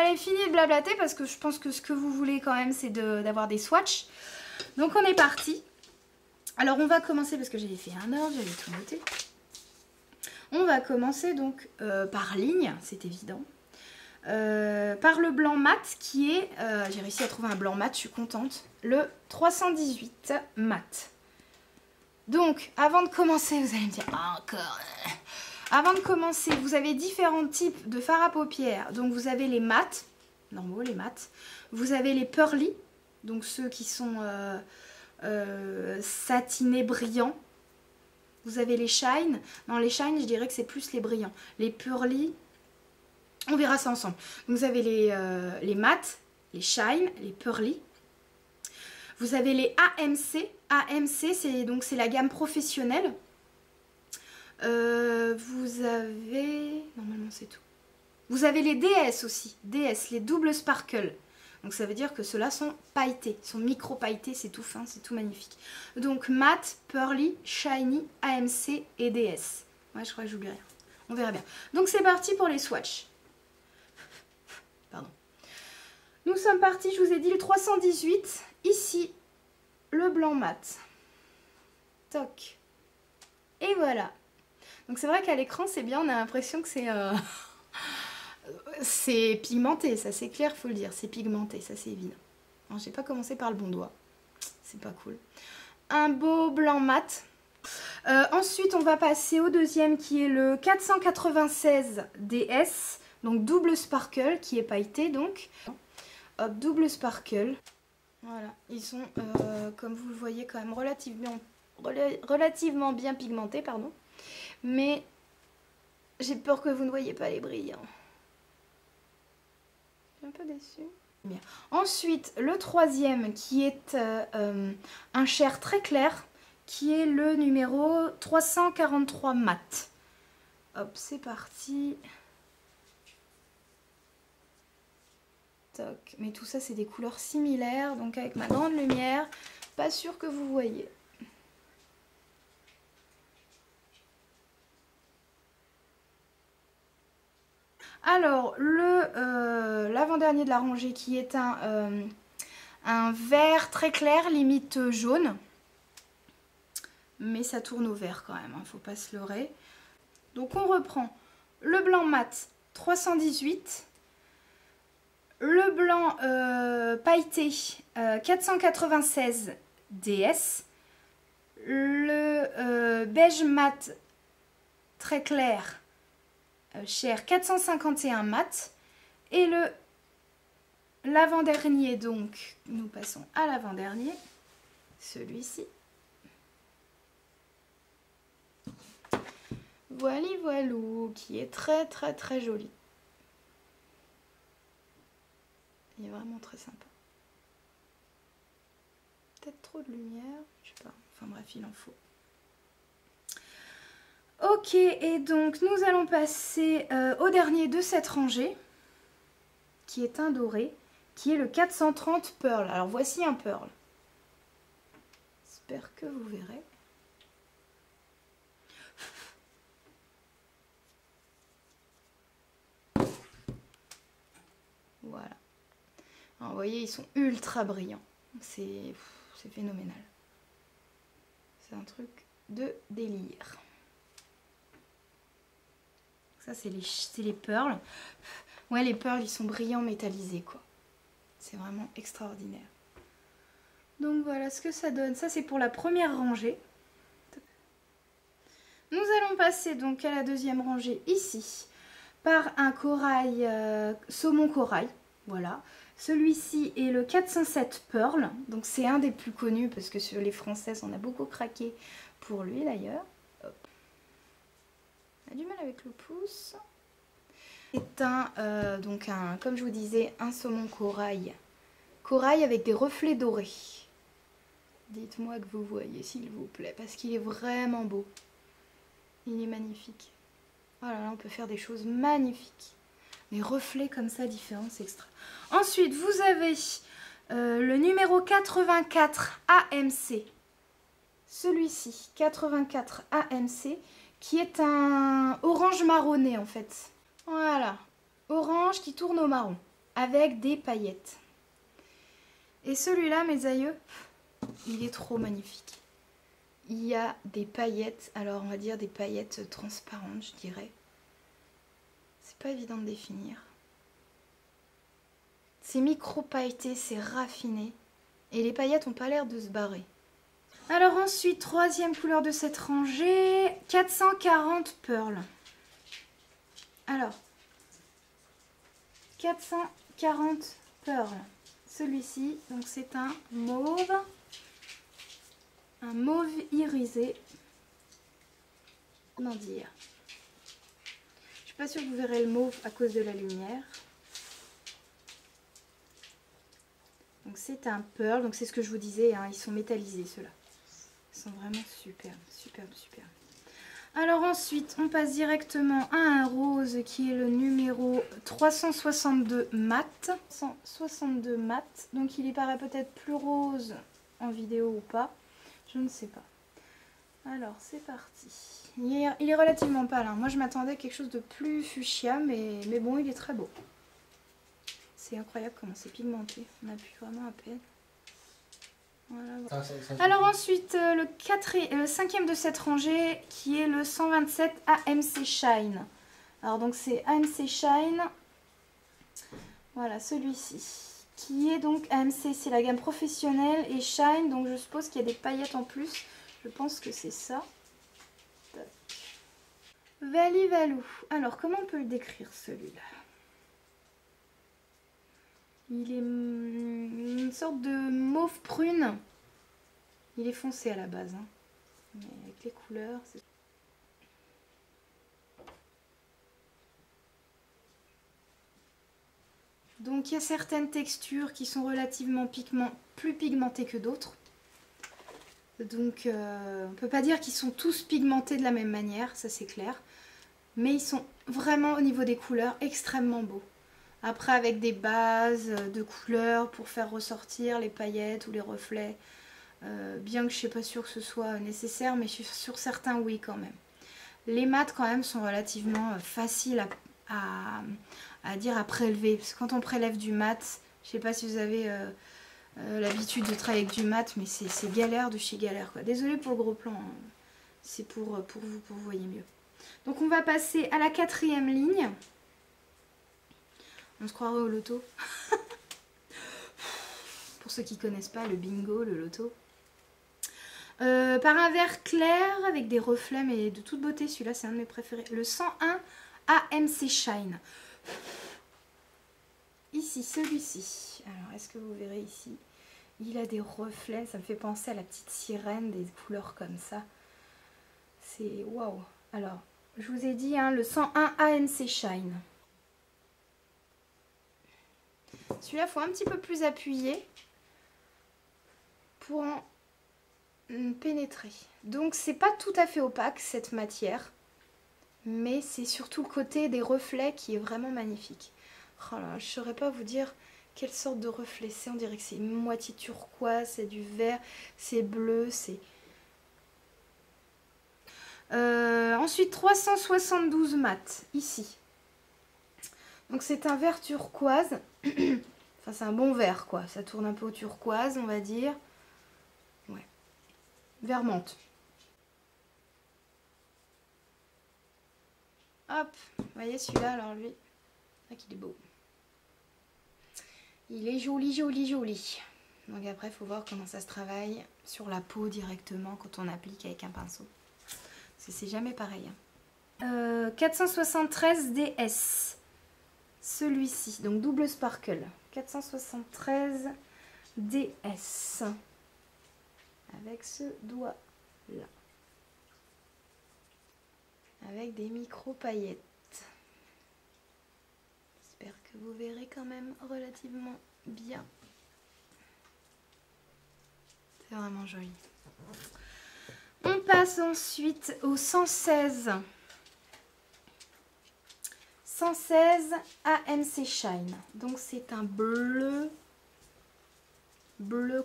Allez, fini de blablater parce que je pense que ce que vous voulez quand même, c'est d'avoir des swatchs. Donc on est parti. Alors on va commencer, parce que j'avais fait un ordre, j'avais tout noté. On va commencer donc par ligne, c'est évident. Par le blanc mat qui est, j'ai réussi à trouver un blanc mat, je suis contente, le 318 mat. Donc avant de commencer, vous allez me dire, ah, encore. Avant de commencer, vous avez différents types de fards à paupières. Donc vous avez les mats, normaux les mats. Vous avez les pearly, donc ceux qui sont satinés brillants. Vous avez les shine. Non, les shine, je dirais que c'est plus les brillants. Les pearly, on verra ça ensemble. Donc vous avez les mats, les shine, les pearly. Vous avez les AMC. AMC, c'est la gamme professionnelle. Vous avez... Normalement, c'est tout. Vous avez les DS aussi. DS, les doubles sparkle. Donc ça veut dire que ceux-là sont pailletés, sont micro-pailletés, c'est tout fin, c'est tout magnifique. Donc mat, pearly, shiny, AMC et DS. Ouais, je crois que j'oublie rien. On verra bien. Donc c'est parti pour les swatchs. Pardon. Nous sommes partis, je vous ai dit, le 318. Ici, le blanc mat. Toc. Et voilà. Donc c'est vrai qu'à l'écran, c'est bien, on a l'impression que c'est... c'est pigmenté, ça c'est clair, faut le dire. C'est pigmenté, ça c'est évident. Alors j'ai pas commencé par le bon doigt. C'est pas cool. Un beau blanc mat. Ensuite, on va passer au deuxième qui est le 496 DS. Donc double sparkle qui est pailleté donc. Hop, double sparkle. Voilà, ils sont, comme vous le voyez, quand même relativement bien pigmentés, pardon. Mais j'ai peur que vous ne voyez pas les brillants. Je suis un peu déçue. Bien. Ensuite, le troisième qui est un chair très clair, qui est le numéro 343 mat. Hop, c'est parti. Toc. Mais tout ça, c'est des couleurs similaires, donc avec ma grande lumière, pas sûr que vous voyez. Alors, l'avant-dernier de la rangée qui est un vert très clair, limite jaune. Mais ça tourne au vert quand même, hein, faut pas se leurrer. Donc on reprend le blanc mat 318, le blanc pailleté 496 DS, le beige mat très clair chair 451 mat et l'avant-dernier, donc nous passons à l'avant-dernier, celui-ci. Voilà, voilou, qui est très très très joli. Il est vraiment très sympa. Peut-être trop de lumière, je sais pas, enfin bref, il en faut. Ok, et donc nous allons passer au dernier de cette rangée, qui est un doré, qui est le 430 Pearl. Alors voici un Pearl. J'espère que vous verrez. Voilà. Alors, vous voyez, ils sont ultra brillants. C'est phénoménal. C'est un truc de délire. Ça, c'est les pearls. Ouais, les pearls, ils sont brillants métallisés, quoi. C'est vraiment extraordinaire. Donc voilà ce que ça donne. Ça, c'est pour la première rangée. Nous allons passer donc à la deuxième rangée ici par un corail, saumon corail. Voilà. Celui-ci est le 407 Pearl. Donc c'est un des plus connus parce que sur les françaises, on a beaucoup craqué pour lui d'ailleurs. On a du mal avec le pouce. C'est comme je vous disais, un saumon corail. Corail avec des reflets dorés. Dites-moi que vous voyez, s'il vous plaît, parce qu'il est vraiment beau. Il est magnifique. Oh là là, on peut faire des choses magnifiques. Les reflets comme ça, différents, c'est extra. Ensuite, vous avez le numéro 84 AMC. Celui-ci, 84 AMC, qui est un orange marronné en fait. Voilà, orange qui tourne au marron. avec des paillettes. Et celui-là, mes aïeux, il est trop magnifique. Il y a des paillettes, alors on va dire des paillettes transparentes, je dirais. C'est pas évident de définir. C'est micro-pailleté, c'est raffiné. Et les paillettes n'ont pas l'air de se barrer. Alors ensuite, troisième couleur de cette rangée, 440 Pearl. Alors, 440 Pearl. Celui-ci, donc c'est un mauve irisé. Comment dire? Je suis pas sûre que vous verrez le mauve à cause de la lumière. Donc c'est un pearl, donc c'est ce que je vous disais, hein, ils sont métallisés ceux-là. Ils sont vraiment superbes, superbes, superbes. Alors ensuite, on passe directement à un rose qui est le numéro 362 mat. 162 mat, donc il y paraît peut-être plus rose en vidéo ou pas, je ne sais pas. Alors c'est parti. Il est relativement pâle, hein. Moi je m'attendais à quelque chose de plus fuchsia, mais bon, il est très beau. C'est incroyable comment c'est pigmenté, on appuie vraiment à peine. Voilà. Alors ensuite, le cinquième de cette rangée qui est le 127 AMC Shine. Alors donc c'est AMC Shine, voilà celui-ci. Qui est donc AMC, c'est la gamme professionnelle, et Shine, donc je suppose qu'il y a des paillettes en plus. Je pense que c'est ça. Vali Valou. Alors comment on peut le décrire celui-là? Il est une sorte de mauve prune. Il est foncé à la base, hein. Mais avec les couleurs, c'est... Donc il y a certaines textures qui sont relativement plus pigmentées que d'autres. Donc on ne peut pas dire qu'ils sont tous pigmentés de la même manière, ça c'est clair. Mais ils sont vraiment au niveau des couleurs extrêmement beaux. Après avec des bases de couleurs pour faire ressortir les paillettes ou les reflets. Bien que je ne suis pas sûre que ce soit nécessaire, mais je suis sur certains oui quand même. Les mats quand même sont relativement faciles à dire, à prélever. Parce que quand on prélève du mat, je ne sais pas si vous avez l'habitude de travailler avec du mat, mais c'est galère de chez galère, quoi. Désolée pour le gros plan, hein. C'est pour vous, pour que vous voyez mieux. Donc on va passer à la quatrième ligne. On se croirait au loto. Pour ceux qui ne connaissent pas, le bingo, le loto. Par un vert clair avec des reflets, mais de toute beauté, celui-là c'est un de mes préférés. Le 101 AMC Shine. Ici, celui-ci. Alors, est-ce que vous verrez ici? Il a des reflets, ça me fait penser à la petite sirène, des couleurs comme ça. C'est waouh. Alors, je vous ai dit, hein, le 101 AMC Shine. Celui-là, il faut un petit peu plus appuyer pour en pénétrer. Donc, c'est pas tout à fait opaque, cette matière. Mais c'est surtout le côté des reflets qui est vraiment magnifique. Oh là, je ne saurais pas vous dire quelle sorte de reflet c'est. On dirait que c'est une moitié turquoise, c'est du vert, c'est bleu, c'est... Ensuite, 372 mat, ici. Donc c'est un vert turquoise. Enfin, c'est un bon vert, quoi. Ça tourne un peu au turquoise, on va dire. Ouais. Vert menthe. Hop, vous voyez celui-là, alors lui, qu'il est beau. Il est joli, joli, joli. Donc après, il faut voir comment ça se travaille sur la peau directement quand on applique avec un pinceau. Parce que c'est jamais pareil. 473 DS. Celui-ci, donc double sparkle. 473 DS. Avec ce doigt-là. Avec des micro paillettes. J'espère que vous verrez quand même relativement bien. C'est vraiment joli. On passe ensuite au 116. 116 AMC Shine. Donc c'est un bleu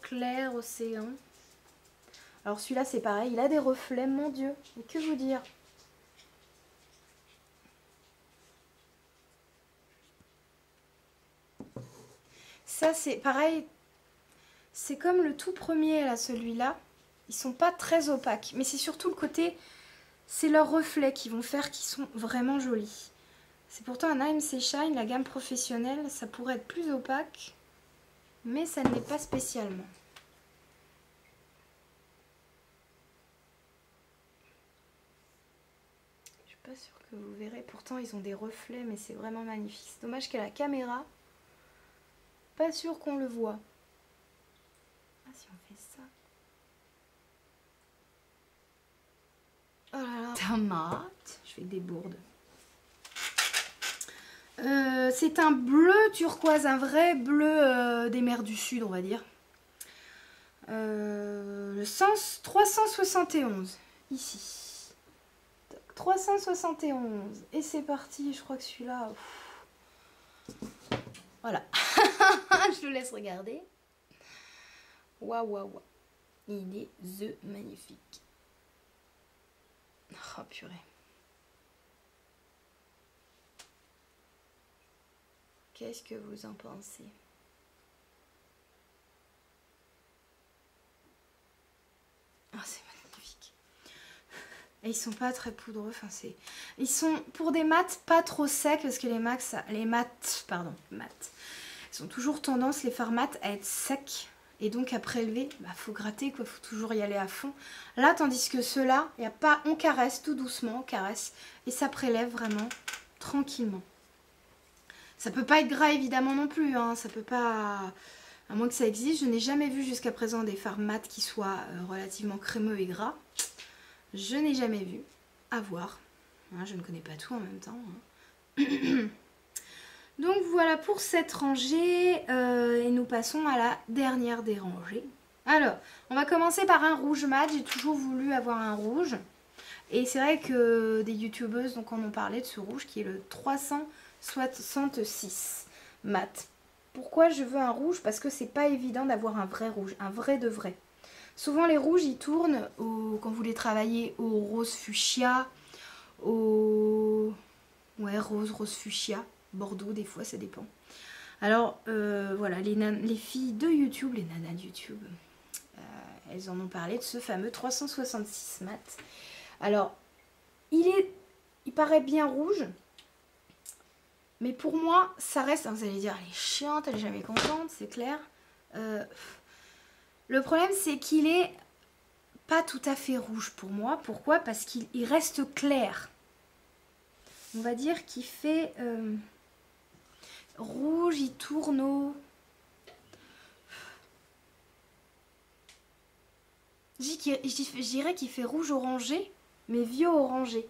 clair océan. Alors celui-là c'est pareil, il a des reflets, mon Dieu. Mais que vous dire? Ça c'est pareil, c'est comme le tout premier là, celui-là. Ils sont pas très opaques, mais c'est surtout le côté, c'est leurs reflets qui vont faire qu'ils sont vraiment jolis. C'est pourtant un AMC Shine, la gamme professionnelle, ça pourrait être plus opaque, mais ça ne l'est pas spécialement. Je suis pas sûre que vous verrez, pourtant ils ont des reflets, mais c'est vraiment magnifique. C'est dommage qu'à la caméra, pas sûr qu'on le voit. Ah, si on fait ça. Oh là là, tomate. Je fais des bourdes. C'est un bleu turquoise, un vrai bleu des mers du Sud, on va dire. Le sens 371, ici. 371. Et c'est parti, je crois que celui-là... Voilà. Je le laisse regarder. Waouh, waouh, waouh. Il est magnifique. Oh purée. Qu'est-ce que vous en pensez? Oh, c'est magnifique. Et ils sont pas très poudreux. Enfin, ils sont pour des mats pas trop secs parce que les mats, ils ont toujours tendance, les fards mat, à être secs. Et donc à prélever, faut gratter quoi, faut toujours y aller à fond. Là, tandis que ceux-là, y a pas, on caresse tout doucement, on caresse et ça prélève vraiment tranquillement. Ça peut pas être gras évidemment non plus, hein, ça peut pas, à moins que ça existe. Je n'ai jamais vu jusqu'à présent des fards mat qui soient relativement crémeux et gras. Je n'ai jamais vu, à voir. Hein, je ne connais pas tout en même temps. Hein. Donc voilà pour cette rangée et nous passons à la dernière des rangées. Alors, on va commencer par un rouge mat. J'ai toujours voulu avoir un rouge. Et c'est vrai que des youtubeuses donc, en ont parlé de ce rouge qui est le 366 mat. Pourquoi je veux un rouge? Parce que c'est pas évident d'avoir un vrai rouge, un vrai de vrai. Souvent les rouges ils tournent quand vous les travaillez au rose fuchsia, au rose fuchsia, bordeaux des fois ça dépend. Alors voilà, les filles de YouTube, les nanas de YouTube, elles en ont parlé de ce fameux 366 mat. Alors il paraît bien rouge, mais pour moi ça reste, vous allez dire elle est chiante, elle est jamais contente, c'est clair. Le problème c'est qu'il est pas tout à fait rouge pour moi. Pourquoi? Parce qu'il reste clair. On va dire qu'il fait rouge, il tourne au... Je dirais qu'il fait rouge orangé, mais vieux orangé.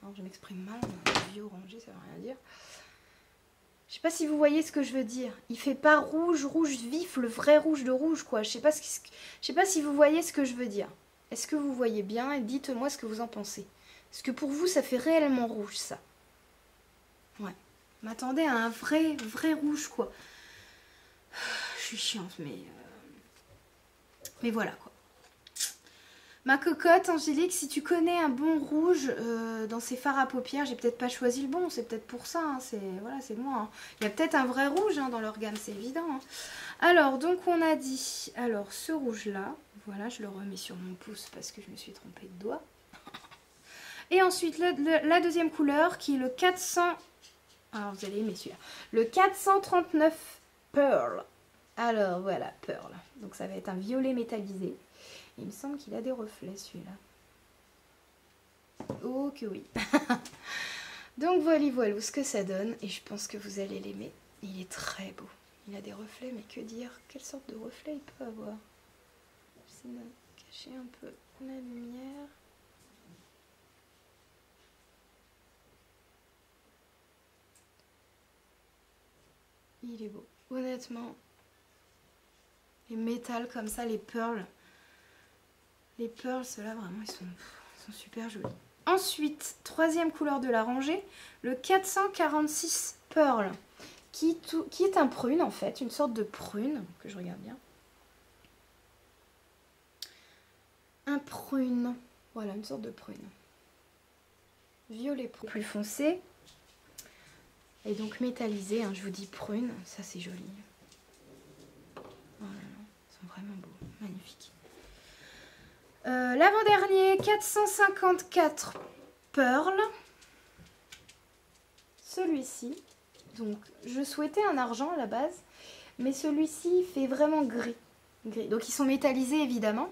Alors je m'exprime mal, vieux orangé ça veut rien dire. Je sais pas si vous voyez ce que je veux dire. Il fait pas rouge vif, le vrai rouge de rouge quoi. Je sais pas si vous voyez ce que je veux dire. Est-ce que vous voyez bien? Et dites-moi ce que vous en pensez. Est-ce que pour vous ça fait réellement rouge ça? Ouais. M'attendez à un vrai rouge quoi. Je suis chiante mais voilà quoi. Ma cocotte Angélique, si tu connais un bon rouge dans ces fards à paupières, j'ai peut-être pas choisi le bon, c'est peut-être pour ça, hein, c'est moi. Hein. Il y a peut-être un vrai rouge hein, dans leur gamme, c'est évident. Hein. Alors, donc on a dit, alors ce rouge-là, voilà, je le remets sur mon pouce parce que je me suis trompée de doigt. Et ensuite, la deuxième couleur qui est le 400, alors vous allez aimer celui-là, le 439 Pearl. Alors voilà, Pearl, donc ça va être un violet métallisé. Il me semble qu'il a des reflets celui-là. Oh que oui. Donc voilà ce que ça donne. Et je pense que vous allez l'aimer. Il est très beau. Il a des reflets, mais que dire? Quelle sorte de reflets il peut avoir? J'essaie de cacher un peu la lumière. Il est beau. Honnêtement, les métals comme ça, les pearls. Les pearls, ceux-là, vraiment, ils sont super jolis. Ensuite, troisième couleur de la rangée, le 446 Pearl, qui est un prune, en fait, une sorte de prune, que je regarde bien. Un prune, voilà, une sorte de prune. Violet prune. Plus foncé, et donc métallisé, hein, je vous dis prune, ça c'est joli. Oh là là, ils sont vraiment beaux, magnifiques. L'avant-dernier, 454 Pearl. Celui-ci, donc je souhaitais un argent à la base, mais celui-ci fait vraiment gris. Donc ils sont métallisés évidemment.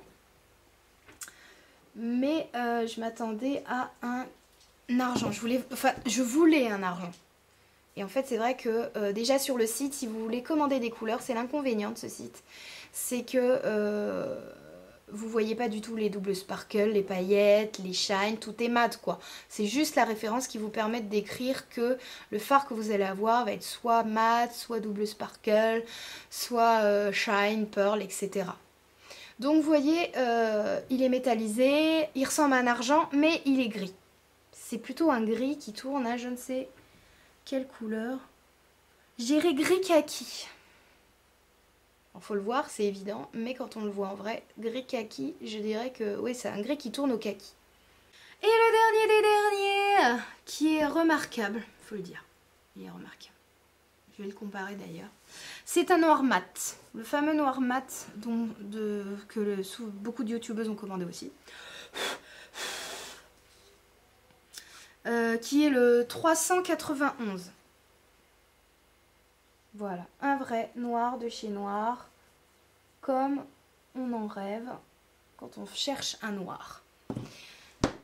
Mais je m'attendais à un argent. Je voulais un argent. Et en fait, c'est vrai que déjà sur le site, si vous voulez commander des couleurs, c'est l'inconvénient de ce site. C'est que vous voyez pas du tout les doubles sparkles, les paillettes, les shine, tout est mat quoi. C'est juste la référence qui vous permet de décrire que le fard que vous allez avoir va être soit mat, soit double sparkle, soit shine, pearl, etc. Donc vous voyez, il est métallisé, il ressemble à un argent, mais il est gris. C'est plutôt un gris qui tourne à je ne sais quelle couleur. Je dirais gris kaki. Il faut le voir, c'est évident, mais quand on le voit en vrai, gris kaki, je dirais que oui, c'est un gris qui tourne au kaki. Et le dernier des derniers, qui est remarquable, faut le dire, il est remarquable. Je vais le comparer d'ailleurs. C'est un noir mat, le fameux noir mat que beaucoup de youtubeuses ont commandé aussi. Qui est le 391. Voilà, un vrai noir de chez Noir, comme on en rêve quand on cherche un noir.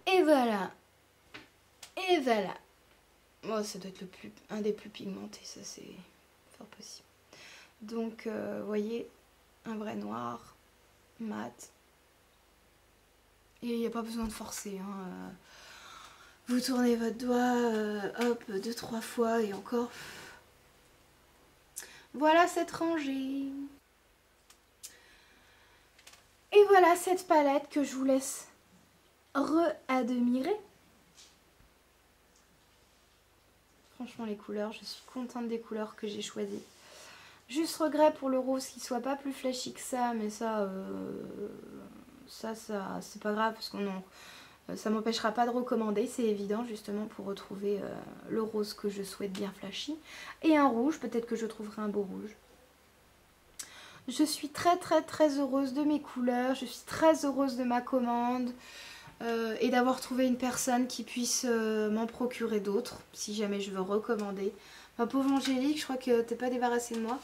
Et voilà. Et voilà. Oh, ça doit être un des plus pigmentés, ça c'est fort possible. Donc, vous voyez, un vrai noir, mat. Et il n'y a pas besoin de forcer. Hein. Vous tournez votre doigt, hop, 2-3 fois et encore. Voilà cette rangée. Et voilà cette palette que je vous laisse re-admirer. Franchement les couleurs, je suis contente des couleurs que j'ai choisies. Juste regret pour le rose qu'il soit pas plus flashy que ça, mais ça c'est pas grave parce qu'on ça m'empêchera pas de recommander, c'est évident justement pour retrouver le rose que je souhaite bien flashy. Et un rouge, peut-être que je trouverai un beau rouge. Je suis très heureuse de mes couleurs, je suis très heureuse de ma commande et d'avoir trouvé une personne qui puisse m'en procurer d'autres si jamais je veux recommander. Ma pauvre Angélique, je crois que t'es pas débarrassée de moi.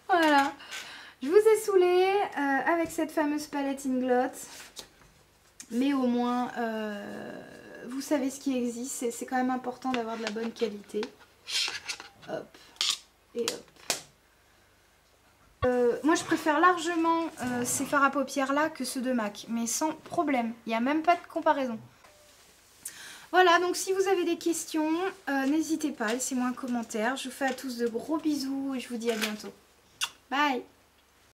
Voilà, je vous ai saoulé avec cette fameuse palette Inglot. Mais au moins, vous savez ce qui existe. C'est quand même important d'avoir de la bonne qualité. Hop. Et hop. Moi, je préfère largement ces fards à paupières là que ceux de MAC. Mais sans problème. Il n'y a même pas de comparaison. Voilà, donc si vous avez des questions, n'hésitez pas. Laissez-moi un commentaire. Je vous fais à tous de gros bisous et je vous dis à bientôt. Bye!